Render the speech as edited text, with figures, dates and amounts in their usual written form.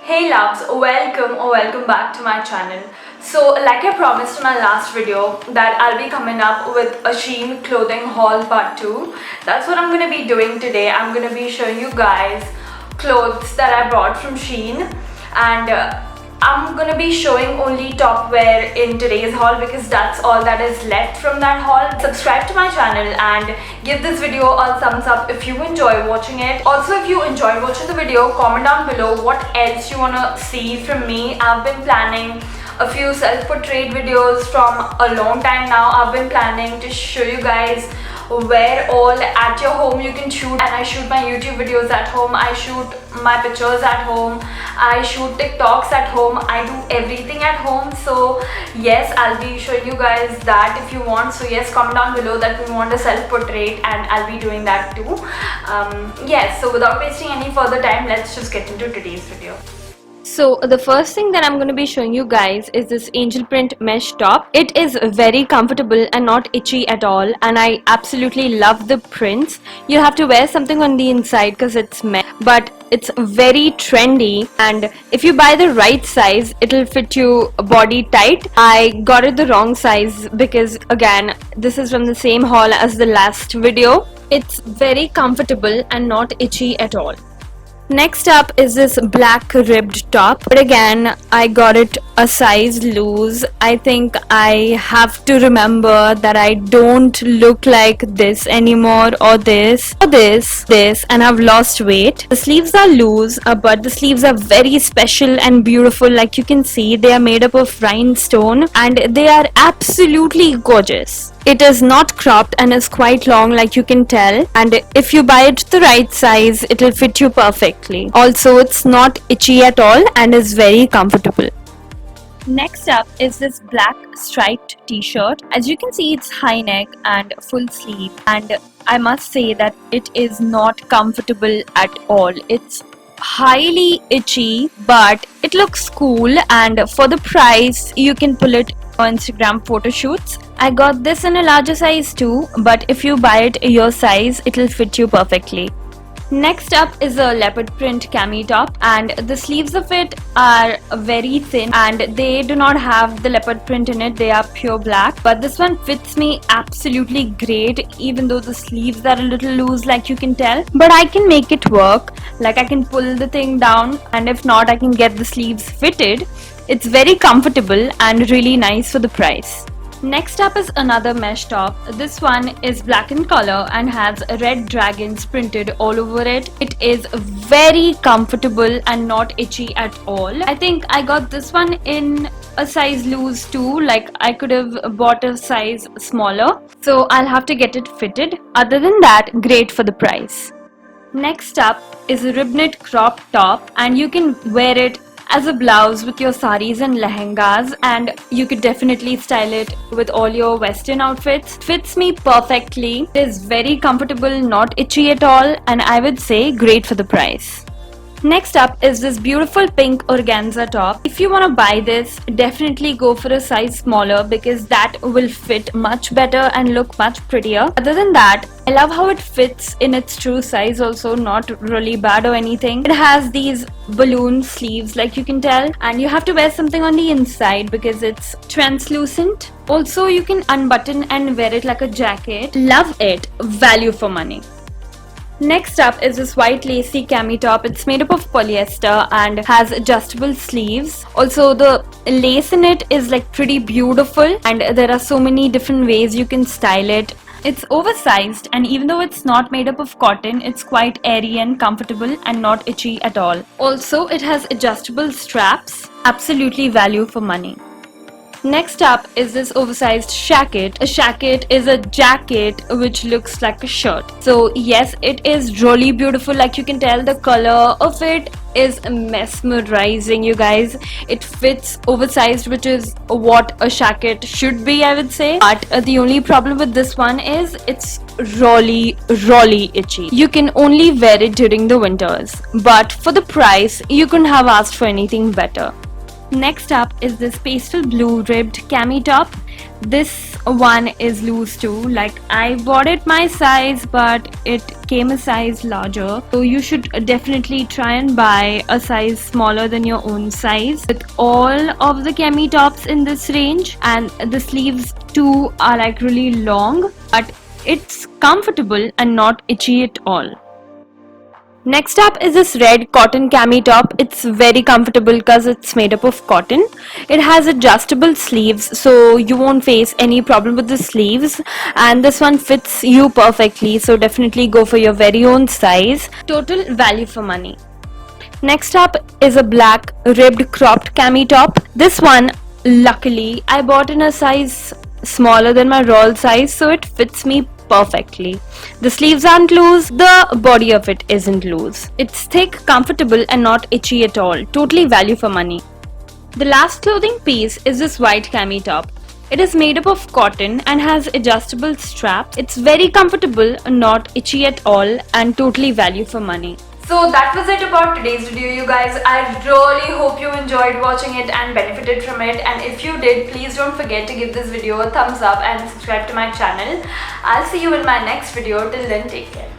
Hey loves, welcome back to my channel. So like I promised in my last video that I'll be coming up with a Shein clothing haul part 2. That's what I'm going to be doing today. I'm going to be showing you guys clothes that I bought from Shein, and I'm gonna be showing only top wear in today's haul because that's all that is left from that haul. Subscribe to my channel and give this video a thumbs up if you enjoy watching it. Also, if you enjoyed watching the video, comment down below what else you wanna see from me. I've been planning a few self-portrait videos from a long time now. I've been planning to show you guys where all at your home you can shoot, and I shoot my YouTube videos at home, I shoot my pictures at home, I shoot TikToks at home, I do everything at home. So yes, I'll be showing you guys that if you want. So yes, comment down below that we want a self-portrait and I'll be doing that too. Yes, so without wasting any further time, let's just get into today's video. So the first thing that I'm going to be showing you guys is this angel print mesh top. It is very comfortable and not itchy at all, and I absolutely love the prints. You have to wear something on the inside because it's mesh, but it's very trendy, and if you buy the right size it'll fit you body tight. I got it the wrong size because again this is from the same haul as the last video. It's very comfortable and not itchy at all. Next up is this black ribbed top, but again I got it a size loose. I think I have to remember that I don't look like this anymore, or this, and I've lost weight. The sleeves are loose, but the sleeves are very special and beautiful. Like you can see, they are made up of rhinestone and they are absolutely gorgeous. It is not cropped and is quite long, like you can tell, and if you buy it the right size it'll fit you perfectly. Also, it's not itchy at all and is very comfortable. Next up is this black striped t-shirt. As you can see, it's high neck and full sleeve, and I must say that it is not comfortable at all. It's highly itchy, but it looks cool, and for the price you can pull it on Instagram photo shoots. I got this in a larger size too, but if you buy it your size it'll fit you perfectly. Next up is a leopard print cami top, and the sleeves of it are very thin and they do not have the leopard print in it. They are pure black, but this one fits me absolutely great, even though the sleeves are a little loose, like you can tell, but I can make it work. Like I can pull the thing down, and if not I can get the sleeves fitted. It's very comfortable and really nice for the price. Next up is another mesh top. This one is black in color and has red dragons printed all over it. It is very comfortable and not itchy at all. I think I got this one in a size loose too. Like I could have bought a size smaller, so I'll have to get it fitted. Other than that, great for the price. Next up is a rib knit crop top, and you can wear it as a blouse with your saris and lehengas, and you could definitely style it with all your western outfits. Fits me perfectly. It is very comfortable, not itchy at all, and I would say great for the price. Next up is this beautiful pink organza top. If you want to buy this, definitely go for a size smaller because that will fit much better and look much prettier. Other than that, I love how it fits in its true size also, not really bad or anything. It has these balloon sleeves, like you can tell, and you have to wear something on the inside because it's translucent. Also, you can unbutton and wear it like a jacket. Love it. Value for money. Next up is this white lacy cami top. It's made up of polyester and has adjustable sleeves. Also, the lace in it is like pretty beautiful, and there are so many different ways you can style it. It's oversized, and even though it's not made up of cotton, it's quite airy and comfortable and not itchy at all. Also, it has adjustable straps. Absolutely value for money. Next up is this oversized shacket. A shacket is a jacket which looks like a shirt. So yes, it is really beautiful. Like you can tell, the color of it is mesmerizing, you guys. It fits oversized, which is what a shacket should be, I would say. But the only problem with this one is it's really itchy. You can only wear it during the winters, but for the price you couldn't have asked for anything better. Next up is this pastel blue ribbed cami top. This one is loose too. Like, I bought it my size, but it came a size larger. So you should definitely try and buy a size smaller than your own size. With all of the cami tops in this range, and the sleeves too are like really long, but it's comfortable and not itchy at all. Next up is this red cotton cami top. It's very comfortable because it's made up of cotton. It has adjustable sleeves, so you won't face any problem with the sleeves, and this one fits you perfectly, so definitely go for your very own size. Total value for money. Next up is a black ribbed cropped cami top. This one, luckily, I bought in a size smaller than my roll size, so it fits me perfectly. The sleeves aren't loose, the body of it isn't loose. It's thick, comfortable, and not itchy at all. Totally value for money. The last clothing piece is this white cami top. It is made up of cotton and has adjustable straps. It's very comfortable, not itchy at all, and totally value for money. So that was it about today's video, you guys. I really hope you enjoyed watching it and benefited from it, and if you did, please don't forget to give this video a thumbs up and subscribe to my channel. I'll see you in my next video. Till then, take care.